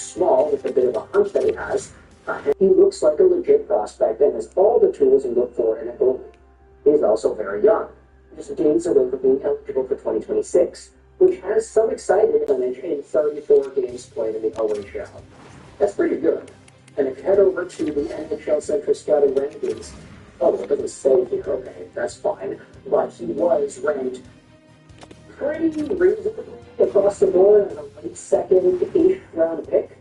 small with a bit of a hunch that he has. He looks like a legit prospect and has all the tools you look for in a goalie. He's also very young, just days away from being eligible for 2026, which has some excitement in 34 games played in the OHL. That's pretty good. And if you head over to the NHL Central Scouting rankings, oh, it doesn't say here, okay, that's fine. But he was ranked pretty reasonably across the board as a late second, 8th round pick.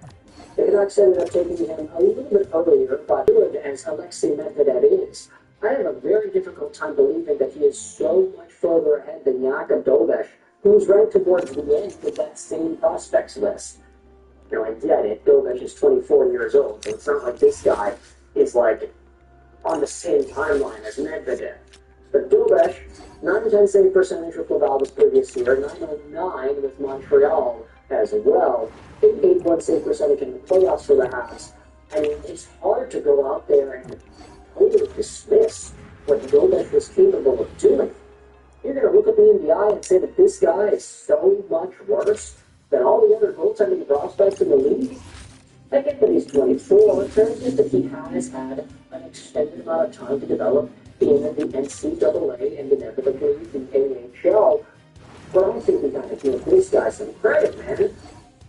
The Canucks ended up taking him a little bit earlier, but good as Alexei Medvedev is, I have a very difficult time believing that he is so much further ahead than Jakub Dovesh, who's ranked towards the end of that same prospects list. Now, I get it, Dovesh is 24 years old, so it's not like this guy is like on the same timeline as Medvedev. But Dovesh, 910 save percentage with Laval this previous year, 909 with Montreal as well, 881 save percentage in the playoffs for the Habs. I mean, it's hard to go out there and totally dismiss what Dovesh was capable of doing. You're going to look at me in the eye and say that this guy is so much worse than all the other goaltending prospects in the league? I get that he's 24. It turns out that he has had an extended amount of time to develop in the NCAA and inevitably the AHL. But I think we got to give this guy some credit, man.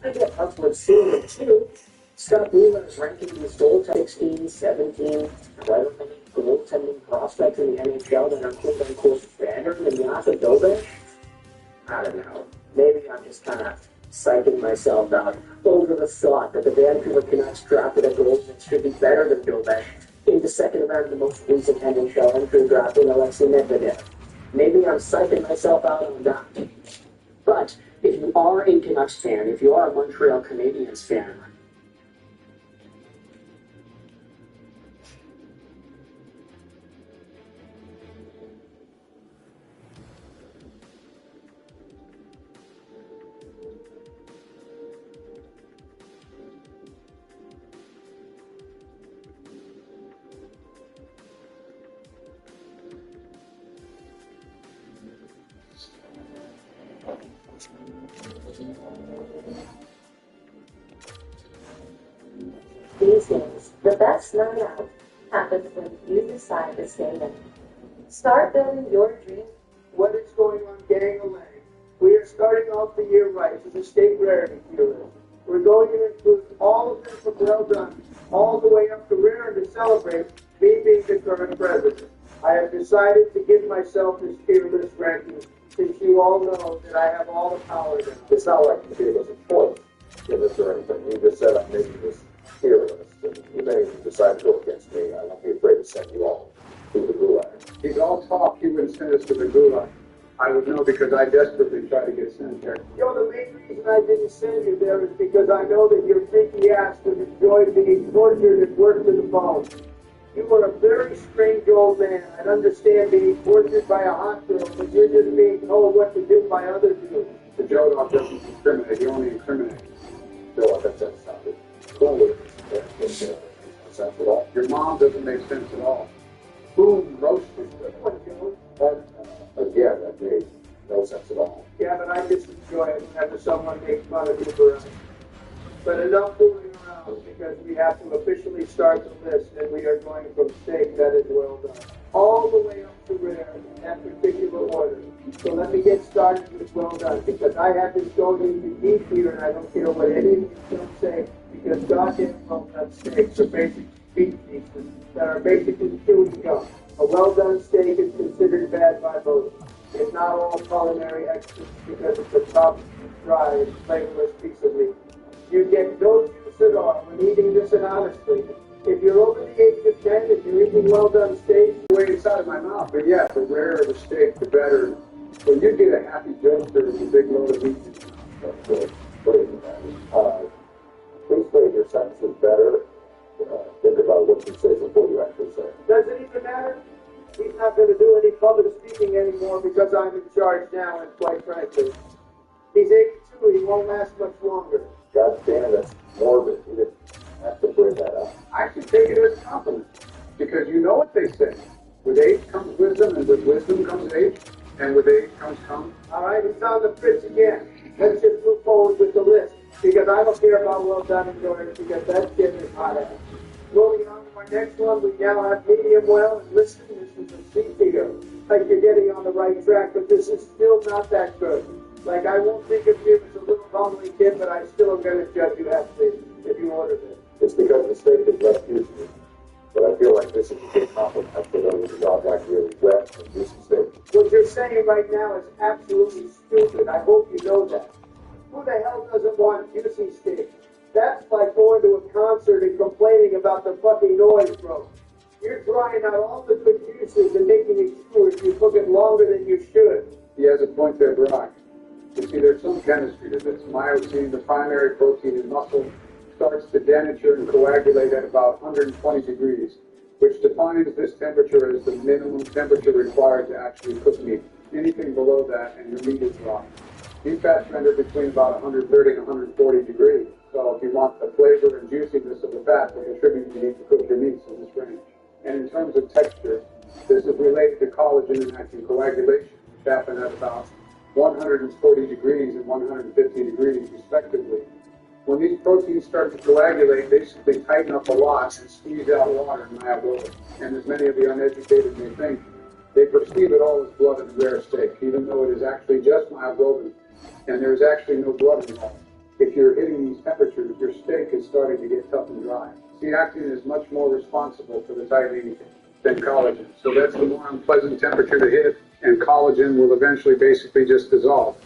I get upward ceiling too. Scott Wheeler is ranking his goaltending 16, 17, however many goaltending prospects in the NHL that are quote-unquote better than Jakub Dovesh. I don't know. Maybe I'm just kind of psyching myself out over the thought that the Vancouver Canucks drafted a goalie that should be better than Dovesh in the second round of the most recent NHL entry draft in Alexei Medvedev. Maybe I'm psyching myself out on that. But if you are a Canucks fan, if you are a Montreal Canadiens fan, these days, the best night out happens when you decide to stay in. Start building your dream. What is going on, gang away? We are starting off the year right with a state rarity tier list. We're going to include all of them from well done, all the way up to rare and to celebrate me being the current president. I have decided to give myself this tier list ranking since you all know that I have all the power now. It's not like you gave us a choice in this or anything. You just said I'm making this tier list. And you may decide to go against me. I won't be afraid to send you all to the gulag. He's all talk. He would send us to the gulag. I would know because I desperately try to get sent there. You know, the main reason I didn't send you there is because I know that your freaky ass would enjoy being tortured and worked to the bone. You are a very strange old man. I understand being tortured by a hot girl, but you're just being told what to do by other dudes. The Joe Dog doesn't discriminate. He only incriminates. Bill, I bet that sounded cool. Sense at all. Your mom doesn't make sense at all. Boom, roasted. Again, that made no sense at all. Yeah, but I just enjoy it whenever someone makes fun of you for us. But enough fooling around because we have to officially start the list, and we are going from steak, that is well done, all the way up to rare in that particular order. So let me get started with well done because I have this going into deep here, and I don't care what any of you don't say because goddamn well done steaks are basically beef pieces that are basically chewing gum. A well done steak is considered bad by most, if not all culinary experts, because it's a tough, dry, and flavorless piece of meat. You get no juice at all when eating this, and honestly, if you're over the age of 10, if you're eating well done steak, The way it's out of my mouth, but yeah, the rarer the steak, the better. When you get a happy jokester with a big load of meat, That's good. Please make your sentences better. Think about what you say before you actually say. does it even matter? He's not going to do any public speaking anymore because I'm in charge now, and quite frankly, he's 82, he won't last much longer. God damn, that's morbid. You didn't have to bring that up. I should take it as a compliment because you know what they say. With age comes wisdom, and with wisdom comes age, and with age comes tongue. All right, it's on the fritz again. Let's just move forward with the list because I don't care about well done and Jordan because that shit is hot ass. Moving on to our next one, we now have medium well, and listen, this is a C tier. Like you're getting on the right track, but this is still not that good. Like I won't think of you as a little homely kid, but I still am going to judge you heavily if you order this. It's because the steak is less juicy. But I feel like this is a good compliment for those who don't like really wet and juicy steak. What you're saying right now is absolutely stupid. I hope you know that. Who the hell doesn't want juicy steak? That's like going to a concert and complaining about the fucking noise, bro. You're drying out all the good juices and making it chew if you cook it longer than you should. He has a point there, Brock. You see, there's some chemistry to this. Myosin, the primary protein in muscle, starts to denature and coagulate at about 120 degrees, which defines this temperature as the minimum temperature required to actually cook meat. Anything below that and your meat is raw. Meat fats render between about 130 and 140 degrees. So if you want the flavor and juiciness of the fat, they attribute you need to cook your meats in this range. And in terms of texture, this is related to collagen and active coagulation, which happen at about 140 degrees and 150 degrees respectively. When these proteins start to coagulate, they simply tighten up a lot and squeeze out water and myoglobin. And as many of the uneducated may think, they perceive it all as blood in a rare steak, even though it is actually just myoglobin, and there is actually no blood involved. If you're hitting these temperatures, your steak is starting to get tough and dry. C-actin is much more responsible for the tightening than collagen. So that's the more unpleasant temperature to hit, and collagen will eventually basically just dissolve.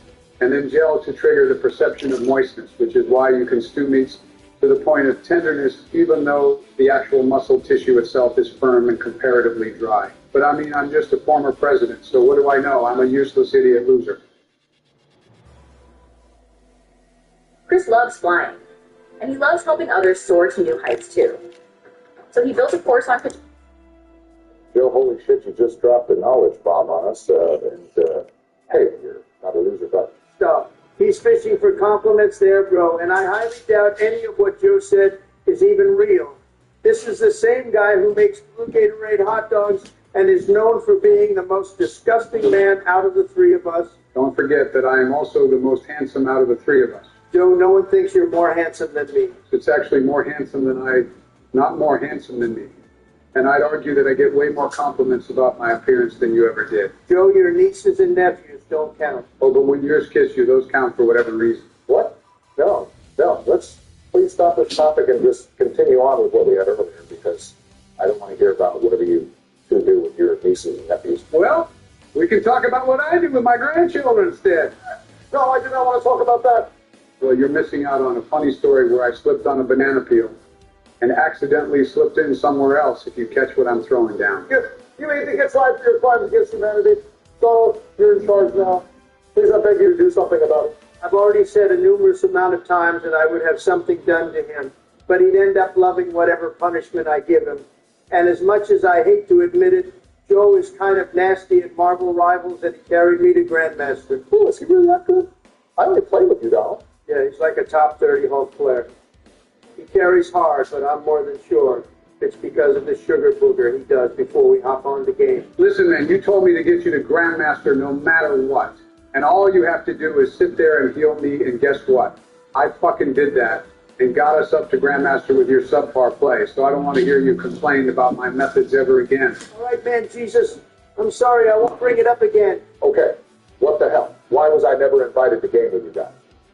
And then gel to trigger the perception of moistness, which is why you can stew meats to the point of tenderness, even though the actual muscle tissue itself is firm and comparatively dry. But I mean, I'm just a former president, so what do I know? I'm a useless idiot loser. Chris loves flying, and he loves helping others soar to new heights too. So he built a course on Joe, holy shit, you just dropped a knowledge bomb on us, hey, you're not a loser, but... Stuff. He's fishing for compliments there, bro, and I highly doubt any of what Joe said is even real. This is the same guy who makes Blue Gatorade hot dogs and is known for being the most disgusting man out of the three of us. Don't forget that I am also the most handsome out of the three of us. Joe, no one thinks you're more handsome than me. It's actually more handsome than not more handsome than me. And I'd argue that I get way more compliments about my appearance than you ever did. Joe, your nieces and nephews don't count. Oh, but when yours kiss you, those count for whatever reason. What? No. Let's please stop this topic and just continue on with what we had earlier, because I don't want to hear about whatever you two do with your nieces and nephews. Well, we can talk about what I do with my grandchildren instead. No, I do not want to talk about that. Well, you're missing out on a funny story where I slipped on a banana peel and accidentally slipped in somewhere else, if you catch what I'm throwing down. You may think it's right for your crimes against humanity, so you're in charge now. Please, I beg you to do something about it. I've already said a numerous amount of times that I would have something done to him, but he'd end up loving whatever punishment I give him. And as much as I hate to admit it, Joe is kind of nasty at Marvel Rivals, and he carried me to Grandmaster. Oh, is he really that good? I only play with you, Donald. Yeah, he's like a top 30 Hulk player. He carries hard, but I'm more than sure it's because of the sugar booger he does before we hop on the game. Listen, man, you told me to get you to Grandmaster no matter what. And all you have to do is sit there and heal me, and guess what? I fucking did that and got us up to Grandmaster with your subpar play, so I don't want to hear you complain about my methods ever again. All right, man, Jesus, I'm sorry, I won't bring it up again. Okay, what the hell? Why was I never invited to game with you guys?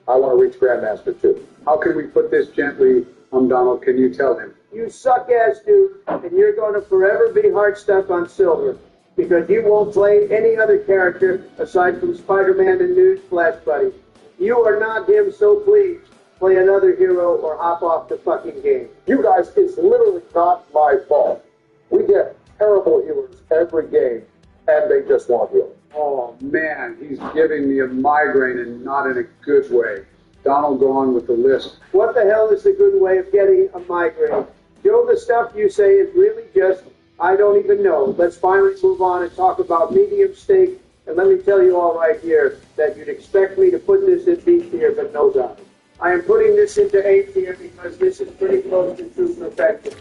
I want to reach Grandmaster too. How can we put this gently, Donald? Can you tell him? You suck-ass dude, and you're going to forever be hard stuck on Silver, because you won't play any other character aside from Spider-Man and News Flash Buddy. You are not him, so please play another hero or hop off the fucking game. You guys, it's literally not my fault. We get terrible healers every game, and they just won't heal. Oh, man, he's giving me a migraine, and not in a good way. Donald, go on with the list. What the hell is a good way of getting a migraine? Joe, the stuff you say is really just, I don't even know. Let's finally move on and talk about medium steak. And let me tell you all right here that you'd expect me to put this in B tier, but no doubt. I am putting this into A tier because this is pretty close to true perfection.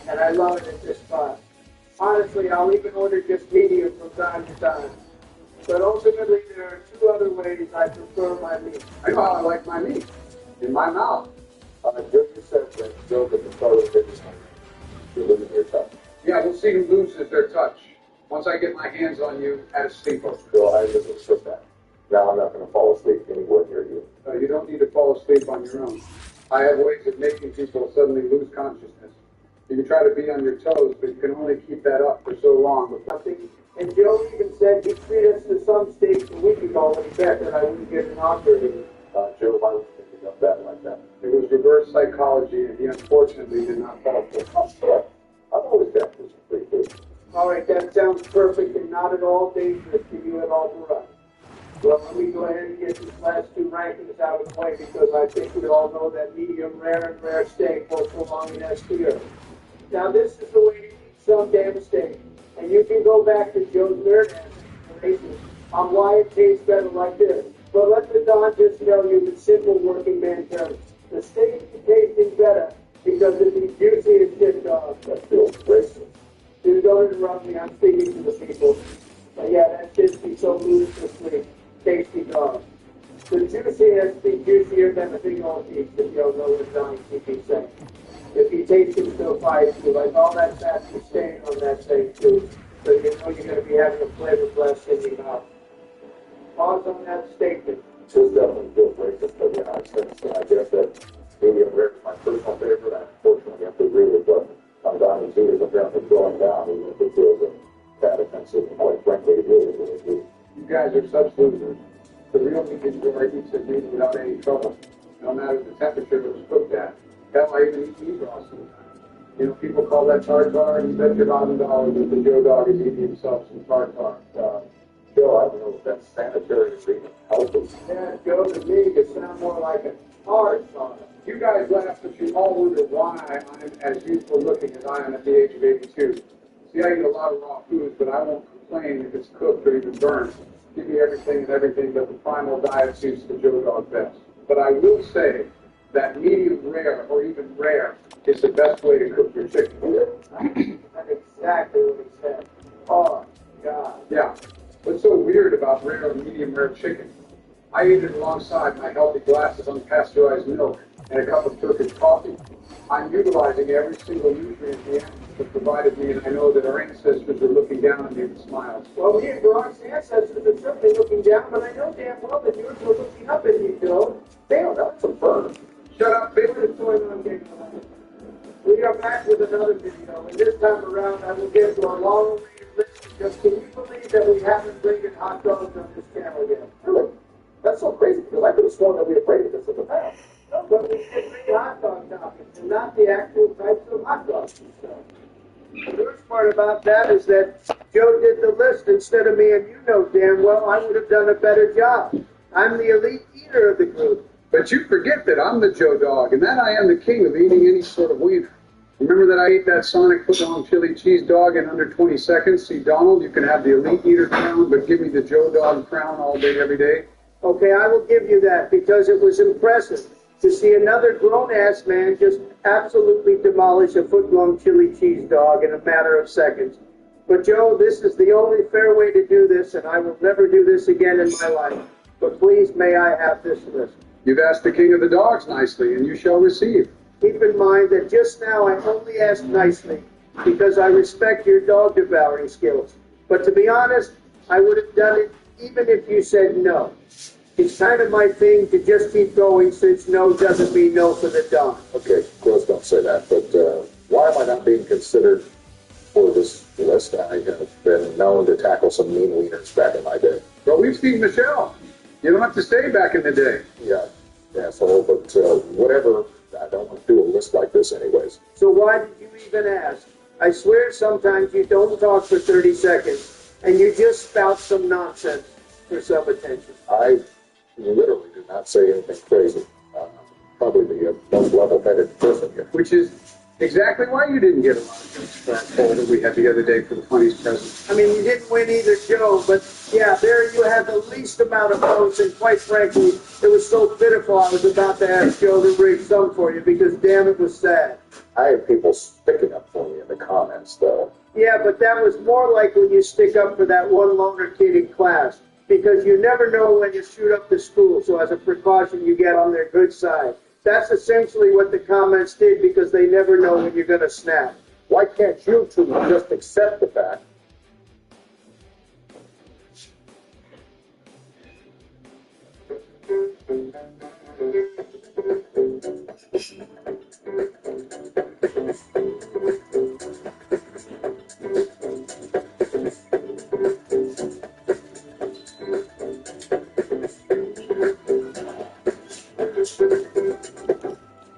And I love it at this spot. Honestly, I'll even order just medium from time to time. But ultimately, there are two other ways I prefer my meat. I know I like my meat. In my mouth. Joe, you said that Joe at the start of the business, you're losing your touch. Yeah, we'll see who loses their touch. Once I get my hands on you at a steamboat. Bill, I just accept that. Now I'm not going to fall asleep anywhere near you. You don't need to fall asleep on your own. I have ways of making people suddenly lose consciousness. You can try to be on your toes, but you can only keep that up for so long. And Joe even said he'd treat us to some steaks a week ago when he bet that I wouldn't get an offer. Joe, why would you think you got that like that? It was reverse psychology, and he unfortunately did not fall for it. I've always got this pretty good. All right, that sounds perfect and not at all dangerous to you at all to us. Well, let me go ahead and get these last two rankings out of the way because I think we all know that medium rare and rare steak won't belong in S tier. Now, this is the way to eat some damn steak. And you can go back to Joe's nerd explanation on why it tastes better like this. But let the Don just tell you in simple working man terms. The steak is tasting better because it's the juiciest shit dog. That feels racist. Dude, don't interrupt me. I'm speaking to the people. Yeah, that shit be so ludicrously tasty dog. The juicy has to be juicier than a big old piece if you don't know what Johnny keeps saying. If he tastes it so spicy, like all that fat is staying on that thing too. So you know you're going to be having a flavor blast in your mouth. Pause on that statement. This definitely feels racist, but yeah, I guess that medium rare is my personal favorite. I unfortunately have to agree with what Donnie T is apparently throwing down, even if it feels a tad offensive, and quite frankly, it really, really do. You guys are such losers. The real medium rare eats it meat without any trouble, no matter the temperature it was cooked at. Hell, I even eat meat raw sometimes. You know, people call that tartar, and you bet your $1,000 that the Joe Dog is eating himself some tartar. Joe, I don't know if that's sanitary or even healthy. Yeah, Joe, to me, it sounds more like a hard sauce. You guys laugh, but you all wonder why I'm as youthful looking as I am at the age of 82. See, I eat a lot of raw foods, but I won't complain if it's cooked or even burned. Give me everything and everything, but the primal diet suits the Joe Dog best. But I will say that medium rare or even rare is the best way to cook your chicken. That's exactly what he said. Oh, God. Yeah. What's so weird about rare and medium rare chicken? I eat it alongside my healthy glasses of unpasteurized milk and a cup of Turkish coffee. I'm utilizing every single nutrient the animals have provided me, and I know that our ancestors are looking down on me with smiles. Well, me and Brock's ancestors are certainly looking down, but I know damn well that yours were looking up at you, Joe. They don't know some fun. Shut up, bitch. What is going on, King? We are back with another video, and this time around I will get to a long-awaited list because can you believe that we haven't rated hot dogs on this channel yet? Really? That's so crazy, because I could have sworn that we had rated this in the past. No, but we did rate hot dog toppings and not the actual types of hot dogs and stuff. The worst part about that is that Joe did the list instead of me, and you know damn well I would have done a better job. I'm the elite eater of the group. But you forget that I'm the Joe Dog, and that I am the king of eating any sort of wiener. Remember that I ate that Sonic foot-long chili cheese dog in under 20 seconds? See, Donald, you can have the elite eater crown, but give me the Joe Dog crown all day, every day. Okay, I will give you that because it was impressive to see another grown-ass man just absolutely demolish a foot-long chili cheese dog in a matter of seconds. But, Joe, this is the only fair way to do this, and I will never do this again in my life. But please, may I have this list? You've asked the king of the dogs nicely, and you shall receive. Keep in mind that just now I only asked nicely because I respect your dog devouring skills. But to be honest, I would have done it even if you said no. It's kind of my thing to just keep going since no doesn't mean no for the Don. Okay, close, don't say that, but why am I not being considered for this list? I have been known to tackle some mean wieners back in my day. Well, we've seen Michelle. You don't have to stay back in the day. Yeah, asshole, but whatever. I don't want to do a list like this anyways. So why did you even ask? I swear sometimes you don't talk for 30 seconds and you just spout some nonsense for some attention. I literally do not say anything crazy. Probably the most level-headed person here. Which is exactly why you didn't get a lot of jokes for that poll that we had the other day for the funniest present. I mean, you didn't win either, Joe, but yeah, there you had the least amount of votes, and quite frankly, it was so pitiful I was about to ask Joe to read some for you because damn, it was sad. I have people sticking up for me in the comments, though. Yeah, but that was more like when you stick up for that one loner kid in class, because you never know when you shoot up the school, so as a precaution, you get on their good side. That's essentially what the comments did because they never know when you're going to snap. Why can't you two just accept the fact?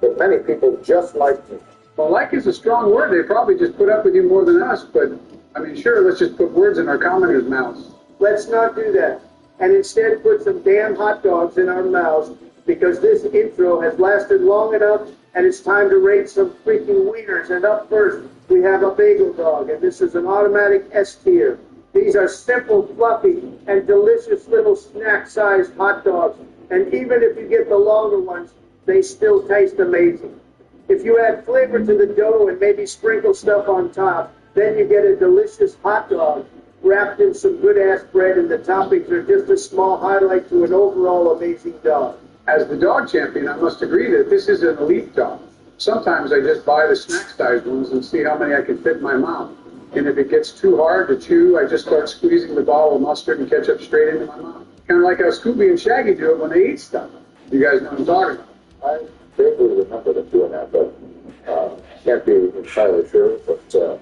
But many people just like me. Well, like is a strong word. They probably just put up with you more than us, but, I mean, sure, let's just put words in our commenters' mouths. Let's not do that. And instead put some damn hot dogs in our mouths because this intro has lasted long enough and it's time to rate some freaking wieners. And up first, we have a bagel dog, and this is an automatic S tier. These are simple, fluffy, and delicious little snack-sized hot dogs. And even if you get the longer ones, they still taste amazing. If you add flavor to the dough and maybe sprinkle stuff on top, then you get a delicious hot dog wrapped in some good-ass bread, and the toppings are just a small highlight to an overall amazing dog. As the dog champion, I must agree that this is an elite dog. Sometimes I just buy the snack-sized ones and see how many I can fit in my mouth. And if it gets too hard to chew, I just start squeezing the bottle of mustard and ketchup straight into my mouth. Kind of like how Scooby and Shaggy do it when they eat stuff. You guys know what I'm talking about. I vaguely remember them doing that, but can't be entirely sure. But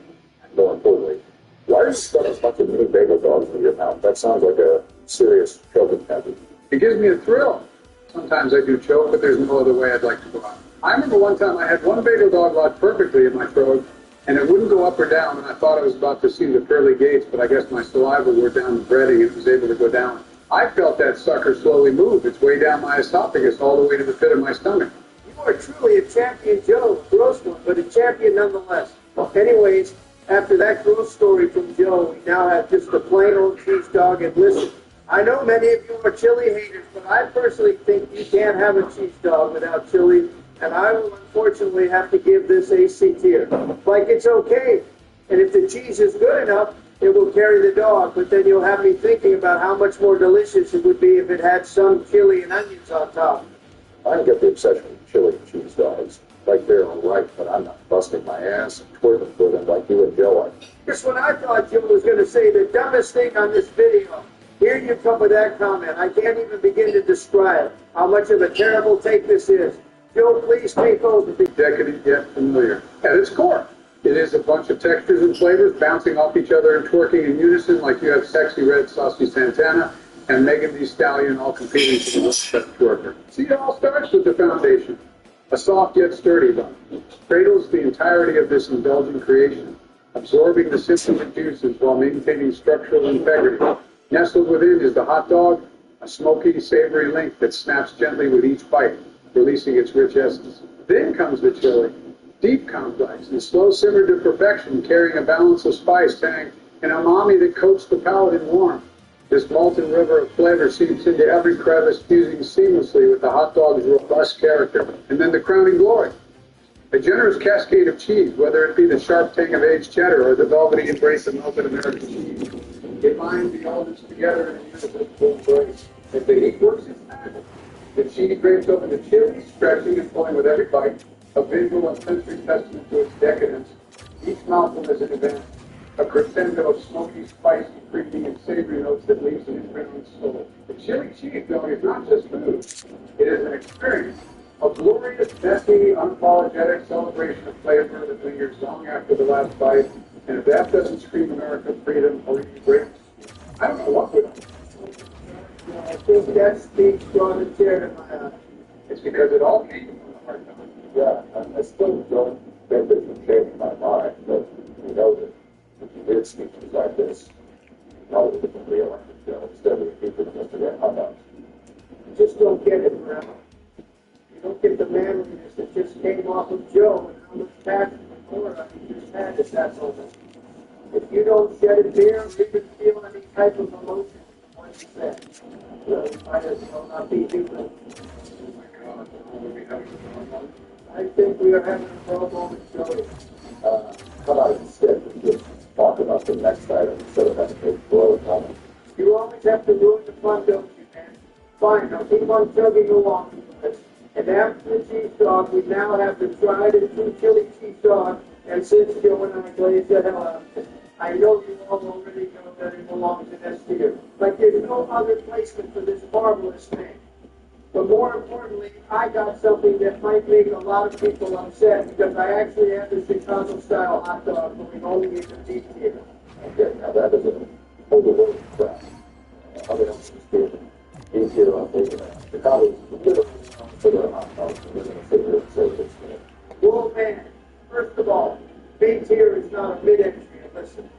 more importantly, why are you stuffing a bunch of mini bagel dogs in your mouth? That sounds like a serious choking hazard. It gives me a thrill. Sometimes I do choke, but there's no other way I'd like to go out. I remember one time I had one bagel dog lodge perfectly in my throat, and it wouldn't go up or down, and I thought I was about to see the pearly gates, but I guess my saliva wore down the breading and it was able to go down. I felt that sucker slowly move its way down my esophagus all the way to the pit of my stomach. You are truly a champion, Joe. Gross one, but a champion nonetheless. Anyways, after that gross story from Joe, we now have just a plain old cheese dog. And listen, I know many of you are chili haters, but I personally think you can't have a cheese dog without chili, and I will unfortunately have to give this a C tier. Like, it's okay, and if the cheese is good enough, it will carry the dog, but then you'll have me thinking about how much more delicious it would be if it had some chili and onions on top. I get the obsession with chili and cheese dogs. Like they're all right, but I'm not busting my ass and twerking for them like you and Joe are. Just when I thought Joe was going to say the dumbest thing on this video, here you come with that comment. I can't even begin to describe how much of a terrible take this is. Joe, please take over. Decadent yet familiar. At its core, it is a bunch of textures and flavors bouncing off each other and twerking in unison like you have Sexy Red Saucy Santana and Megan Thee Stallion all competing for the most best twerker. See, it all starts with the foundation. A soft yet sturdy bun cradles the entirety of this indulgent creation, absorbing the synthetic juices while maintaining structural integrity. Nestled within is the hot dog, a smoky, savory link that snaps gently with each bite, releasing its rich essence. Then comes the chili, deep complex and slow simmered to perfection, carrying a balance of spice, tang, and umami that coats the palate in warmth. This molten river of flavor seeps into every crevice, fusing seamlessly with the hot dog's robust character. And then the crowning glory, a generous cascade of cheese, whether it be the sharp tang of aged cheddar or the velvety embrace of melted American cheese. It binds the elements together in a universal embrace. If the heat works its magic, the cheese drapes open the chili, stretching and flowing with every bite, a visual and sensory testament to its decadence. Each mouthful is an event, a crescendo of smoky, spicy, creamy, and savory notes that leaves an imprint on the soul. The chili cheese dog is not just food, it is an experience, a glorious, messy, unapologetic celebration of flavor that lingers long after the last bite, and if that doesn't scream American freedom or even greatness, I don't know what would. I think that speech brought a tear to my eye. It's because it all came from the heart. Yeah, I still don't think that you changed my mind, but you know that if you did speeches like this, you probably would have been reelected, Joe, instead of people just to get hung up. You just don't get it, Brown. You don't get the manliness that just came off of Joe and how much passion and aura he just had at that moment. If you don't shed a tear or even feel any type of emotion, what you said, well, you might as well not be human. I think we are having a pro moment, Joey. How about instead of just talk about the next item instead of having to blow it on? You always have to ruin the fun, don't you, man? Fine, I'll keep on chugging along with this. And after the cheese dog, we now have the tried and true chili cheese dog. And since Joe and I glazed the hell out of it, I know you all already know that it belongs in this tier. Like there's no other placement for this marvelous thing. But more importantly, I got something that might make a lot of people upset because I actually have the Chicago-style hot dog going only in the deep tier. Okay, now that is an overloaded crap. Other than just being easier on taking it. Chicago's literally consider a hot dog, so we're going to sit here and say it's good. Well, man, first of all, B tier is not a mid-entry. Listen,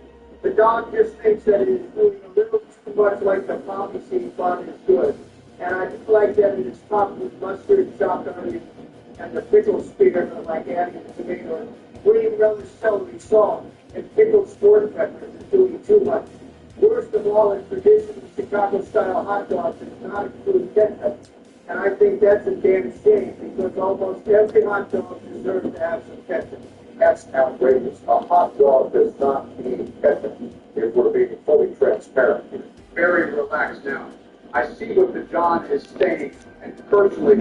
the dog just thinks that it is doing a little too much like the poppy seed bun is good. And I do like that it is topped with mustard, chopped onion, and the pickle spear, like adding the tomato, green relish, celery, salt, and pickled sport peppers is doing too much. Worst of all, in traditional Chicago-style hot dogs does not include ketchup. And I think that's a damn shame because almost every hot dog deserves to have some ketchup. That's outrageous. A hot dog does not need ketchup. If we're being fully transparent here. Very relaxed now. I see what the John is saying, and personally,